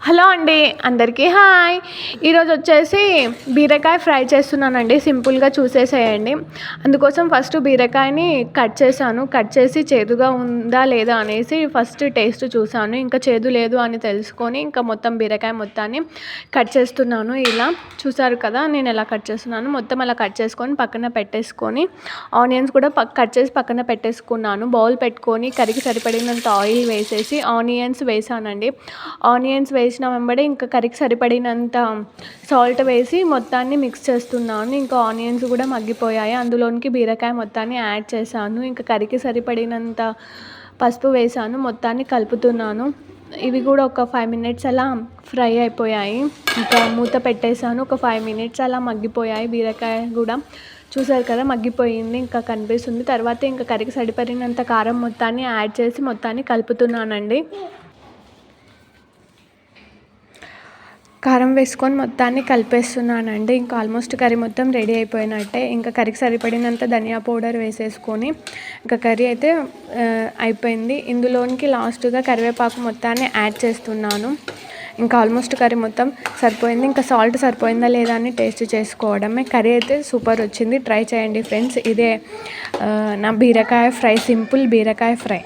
Hello అండి, అందరికీ hi. ఈరోజు వచ్చేసి బీరకాయ ఫ్రై చేస్తున్నానండి. సింపుల్గా చూసేసేయండి. అందుకోసం ఫస్ట్ బీరకాయని కట్ చేశాను. కట్ చేసి చేదుగా ఉందా లేదా అనేసి ఫస్ట్ టేస్ట్ చూశాను. ఇంకా చేదు లేదు అని తెలుసుకొని ఇంకా మొత్తం బీరకాయ మొత్తాన్ని కట్ చేస్తున్నాను. ఇలా చూసారు కదా, నేను ఎలా కట్ చేస్తున్నాను. మొత్తం అలా కట్ చేసుకొని పక్కన పెట్టేసుకొని ఆనియన్స్ కూడా కట్ చేసి పక్కన పెట్టేసుకున్నాను. బౌల్ పెట్టుకొని కర్రీకి సరిపడినంత ఆయిల్ వేసేసి ఆనియన్స్ వేసానండి. ఆనియన్స్ వేసిన వెంబడే ఇంకా కర్రీకి సరిపడినంత సాల్ట్ వేసి మొత్తాన్ని మిక్స్ చేస్తున్నాను. ఇంకా ఆనియన్స్ కూడా మగ్గిపోయాయి. అందులోనికి బీరకాయ మొత్తాన్ని యాడ్ చేశాను. ఇంకా కర్రీకి సరిపడినంత పసుపు వేసాను. మొత్తాన్ని కలుపుతున్నాను. ఇవి కూడా ఒక 5 మినిట్స్ అలా ఫ్రై అయిపోయాయి. ఇంకా మూత పెట్టేశాను. ఒక 5 మినిట్స్ అలా మగ్గిపోయాయి. బీరకాయ కూడా చూసారు కదా, మగ్గిపోయింది. ఇంకా కనిపిస్తుంది. తర్వాత ఇంకా కర్రీకి సరిపడినంత కారం మొత్తాన్ని యాడ్ చేసి మొత్తాన్ని కలుపుతున్నానండి. కారం వేసుకొని మొత్తాన్ని కలిపేస్తున్నానండి. ఇంకా ఆల్మోస్ట్ కర్రీ మొత్తం రెడీ అయిపోయినట్టే. ఇంకా కర్రీకి సరిపడినంత ధనియా పౌడర్ వేసేసుకొని ఇంకా కర్రీ అయితే అయిపోయింది. ఇందులోనికి లాస్ట్గా కరివేపాకు మొత్తాన్ని యాడ్ చేస్తున్నాను. ఇంకా ఆల్మోస్ట్ కర్రీ మొత్తం సరిపోయింది. ఇంకా సాల్ట్ సరిపోయిందా లేదా అని టేస్ట్ చేసుకోవడమే. కర్రీ అయితే సూపర్ వచ్చింది. ట్రై చేయండి ఫ్రెండ్స్. ఇదే నా బీరకాయ ఫ్రై, సింపుల్ బీరకాయ ఫ్రై.